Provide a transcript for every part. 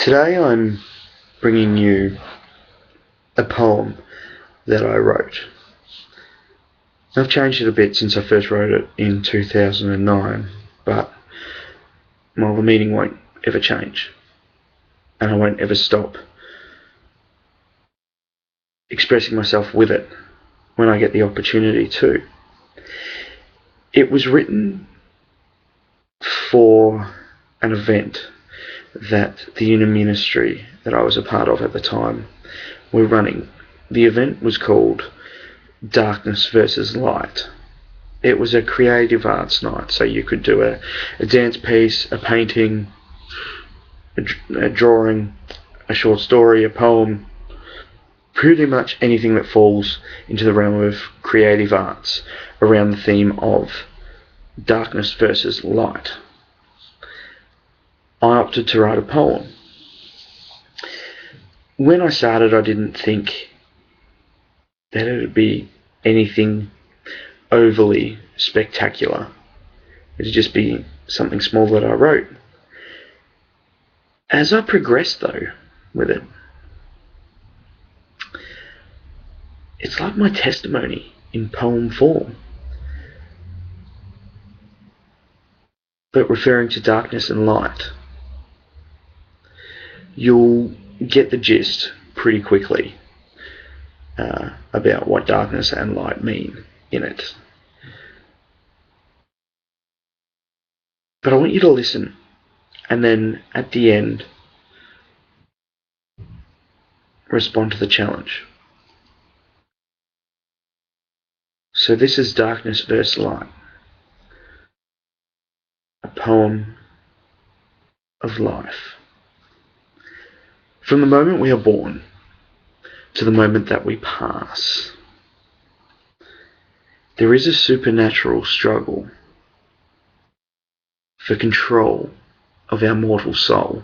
Today I'm bringing you a poem that I wrote. I've changed it a bit since I first wrote it in 2009, but the meaning won't ever change, and I won't ever stop expressing myself with it when I get the opportunity to. It was written for an event that the Union Ministry that I was a part of at the time were running. The event was called Darkness versus Light. It was a creative arts night, so you could do a dance piece, a painting, a drawing, a short story, a poem, pretty much anything that falls into the realm of creative arts around the theme of darkness versus light. I opted to write a poem. When I started, I didn't think that it would be anything overly spectacular. It would just be something small that I wrote. As I progressed, though, with it, it's like my testimony in poem form, but referring to darkness and light. You'll get the gist pretty quickly about what darkness and light mean in it. But I want you to listen, and then at the end, respond to the challenge. So this is Darkness versus Light, a poem of life. From the moment we are born to the moment that we pass, there is a supernatural struggle for control of our mortal soul.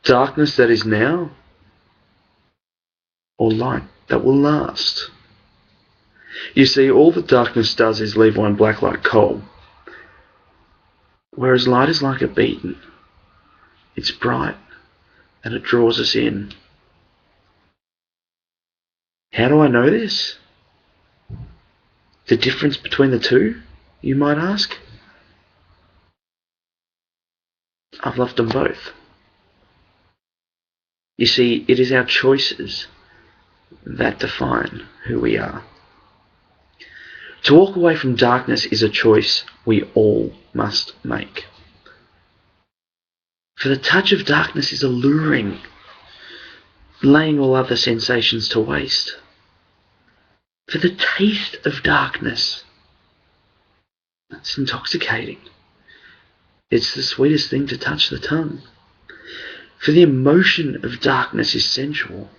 Darkness that is now, or light that will last. You see, all that darkness does is leave one black like coal, whereas light is like a beacon. It's bright and it draws us in. How do I know this? The difference between the two, you might ask? I've loved them both. You see, it is our choices that define who we are. To walk away from darkness is a choice we all must make. For the touch of darkness is alluring, laying all other sensations to waste. For the taste of darkness, it's intoxicating. It's the sweetest thing to touch the tongue. For the emotion of darkness is sensual,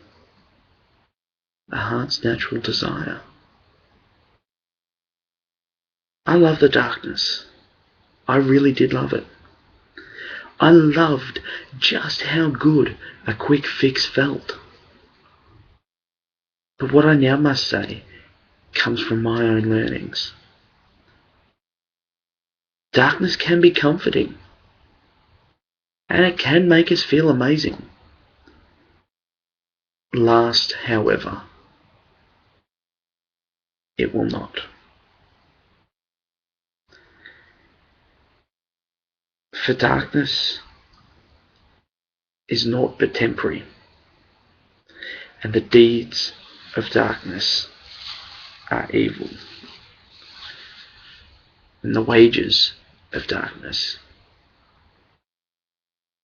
the heart's natural desire. I love the darkness. I really did love it. I loved just how good a quick fix felt. But what I now must say comes from my own learnings. Darkness can be comforting, and it can make us feel amazing. Last, however, it will not. For darkness is naught but temporary, and the deeds of darkness are evil, and the wages of darkness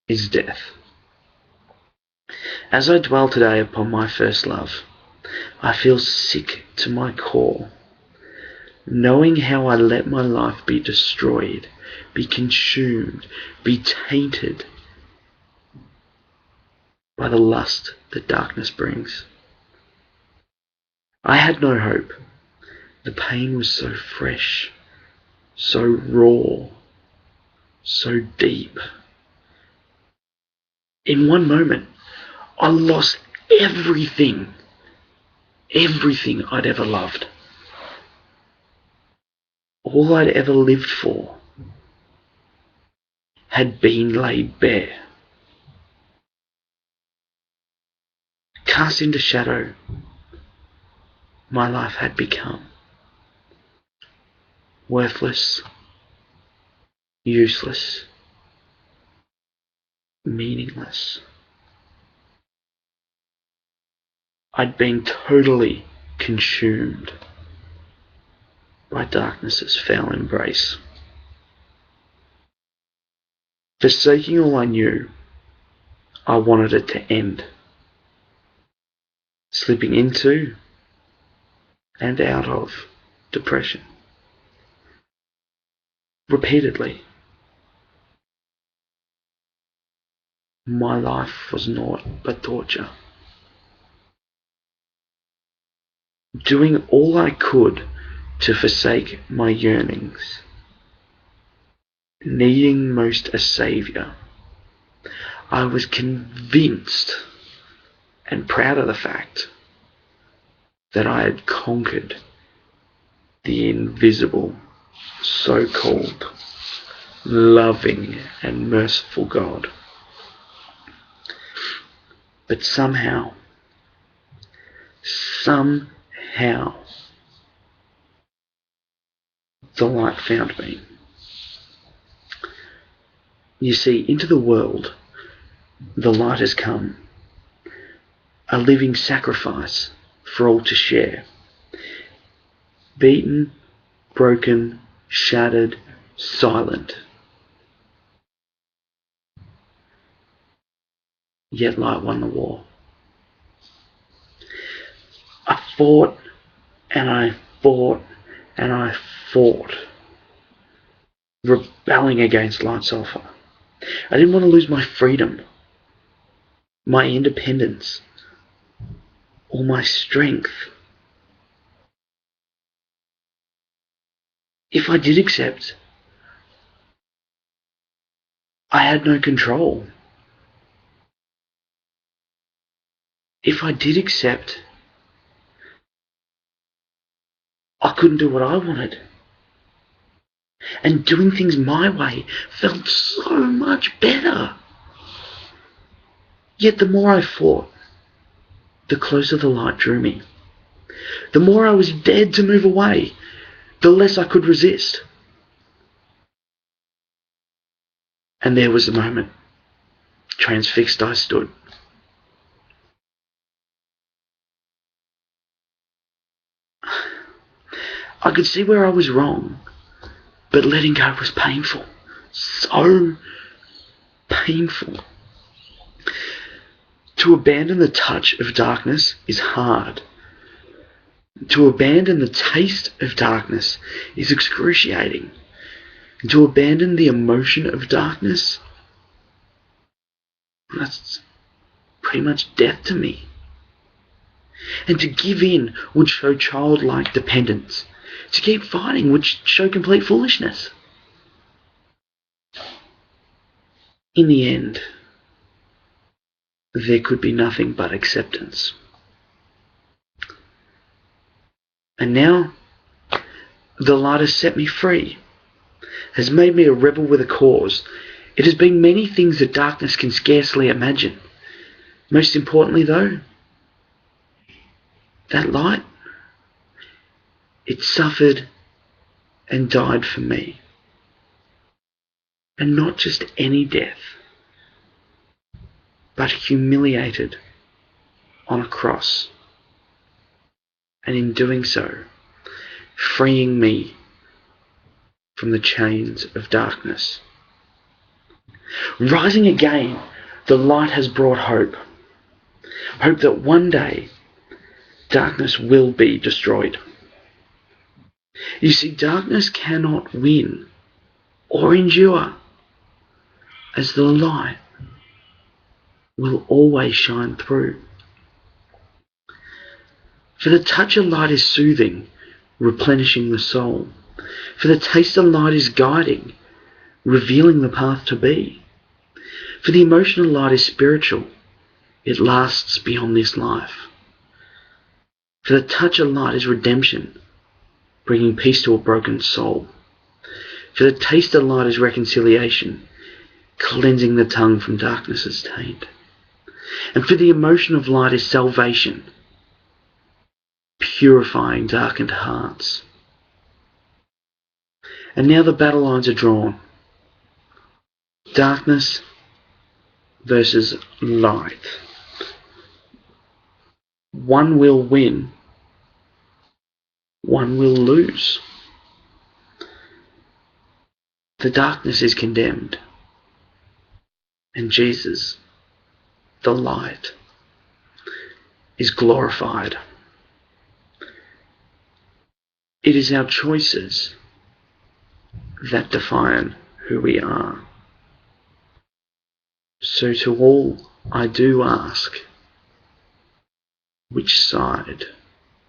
is death. As I dwell today upon my first love, I feel sick to my core, knowing how I let my life be destroyed, be consumed, be tainted by the lust that darkness brings. I had no hope. The pain was so fresh, so raw, so deep. In one moment, I lost everything I'd ever loved. All I'd ever lived for had been laid bare. cast into shadow, my life had become worthless, useless, meaningless. I'd been totally consumed by darkness's foul embrace. Forsaking all I knew, I wanted it to end. Slipping into and out of depression. Repeatedly. My life was naught but torture. Doing all I could to forsake my yearnings. Needing most a saviour. I was convinced and proud of the fact that I had conquered the invisible, so-called, loving and merciful God. But somehow, the light found me. You see, into the world, the light has come, a living sacrifice for all to share. Beaten, broken, shattered, silent. Yet light won the war. I fought and I fought and I fought, rebelling against light's offer. I didn't want to lose my freedom, my independence, or my strength. If I did accept, I had no control. If I did accept, I couldn't do what I wanted. And doing things my way felt so much better. Yet the more I fought, the closer the light drew me. The more I was dead to move away, the less I could resist. And there was the moment. Transfixed I stood. I could see where I was wrong, but letting go was painful. So painful. To abandon the touch of darkness is hard. To abandon the taste of darkness is excruciating. And to abandon the emotion of darkness, that's pretty much death to me. And to give in would show childlike dependence. To keep fighting would show complete foolishness. In the end, there could be nothing but acceptance. And now, the light has set me free, has made me a rebel with a cause. It has been many things that darkness can scarcely imagine. Most importantly, though, that light, it suffered and died for me. And not just any death, but humiliated on a cross. And in doing so, freeing me from the chains of darkness. Rising again, the light has brought hope. Hope that one day, darkness will be destroyed. You see, darkness cannot win or endure, as the light will always shine through. For the touch of light is soothing, replenishing the soul. For the taste of light is guiding, revealing the path to be. For the emotional light is spiritual, it lasts beyond this life. For the touch of light is redemption, bringing peace to a broken soul. For the taste of light is reconciliation, cleansing the tongue from darkness's taint. And for the emotion of light is salvation, purifying darkened hearts. And now the battle lines are drawn. Darkness versus light. One will win, one will lose. The darkness is condemned, and Jesus, the light, is glorified. It is our choices that define who we are. So to all I do ask, which side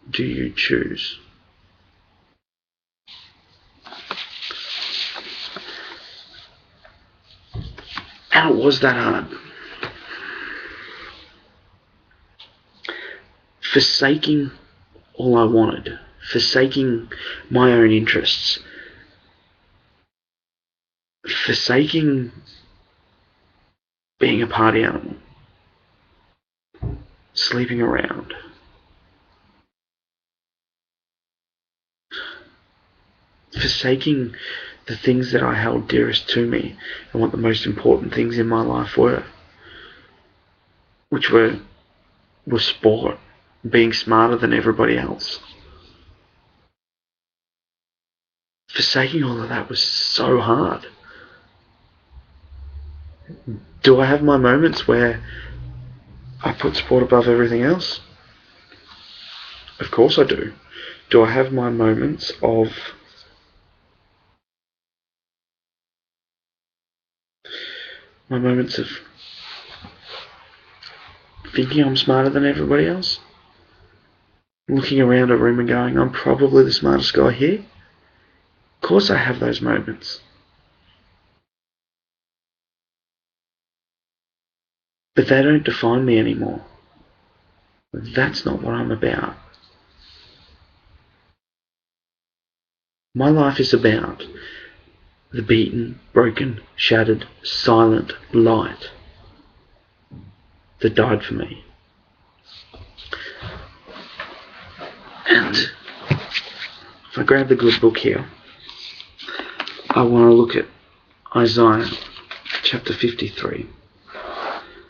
do you choose? And it was that hard. Forsaking all I wanted, forsaking my own interests, forsaking being a party animal, sleeping around, forsaking the things that I held dearest to me and what the most important things in my life were, which were sport, being smarter than everybody else. Forsaking all of that was so hard. Do I have my moments where I put sport above everything else? Of course I do. Do I have my moments of thinking I'm smarter than everybody else? Looking around a room and going, I'm probably the smartest guy here? Of course I have those moments. But they don't define me anymore. That's not what I'm about. My life is about the beaten, broken, shattered, silent light that died for me. And if I grab the good book here, I want to look at Isaiah chapter 53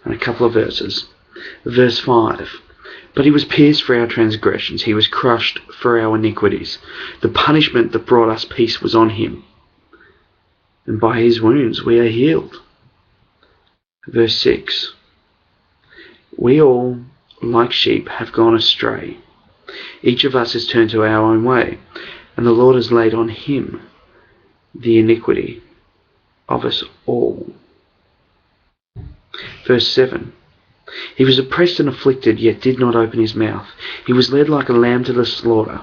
and a couple of verses. Verse 5. But he was pierced for our transgressions, he was crushed for our iniquities. The punishment that brought us peace was on him, and by his wounds we are healed. Verse 6. We all, like sheep, have gone astray. Each of us has turned to our own way, and the Lord has laid on him the iniquity of us all. Verse 7. He was oppressed and afflicted, yet did not open his mouth. He was led like a lamb to the slaughter,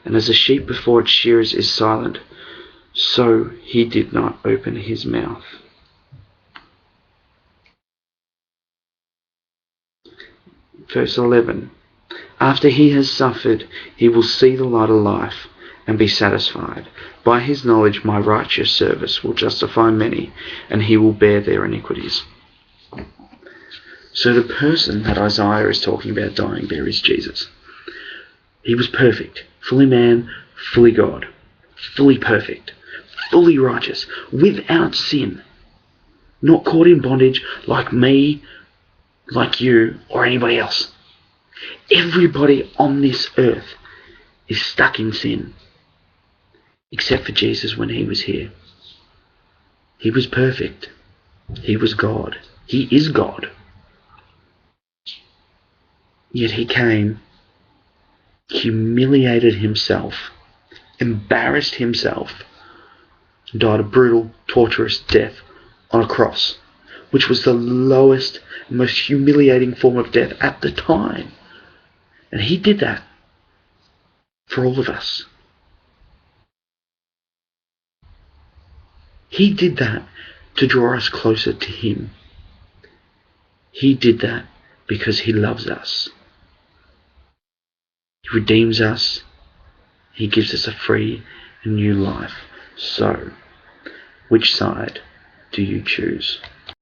and as a sheep before its shearers is silent, so he did not open his mouth. Verse 11. After he has suffered, he will see the light of life and be satisfied. By his knowledge my righteous service will justify many, and he will bear their iniquities. So the person that Isaiah is talking about dying there is Jesus. He was perfect, fully man, fully God, fully perfect, fully righteous, without sin, not caught in bondage like me, like you, or anybody else. Everybody on this earth is stuck in sin, except for Jesus when he was here. He was perfect. He was God. He is God. Yet he came, humiliated himself, embarrassed himself, and died a brutal, torturous death on a cross, which was the lowest, most humiliating form of death at the time. And he did that for all of us. He did that to draw us closer to him. He did that because he loves us. He redeems us. He gives us a free and new life. So, which side do you choose?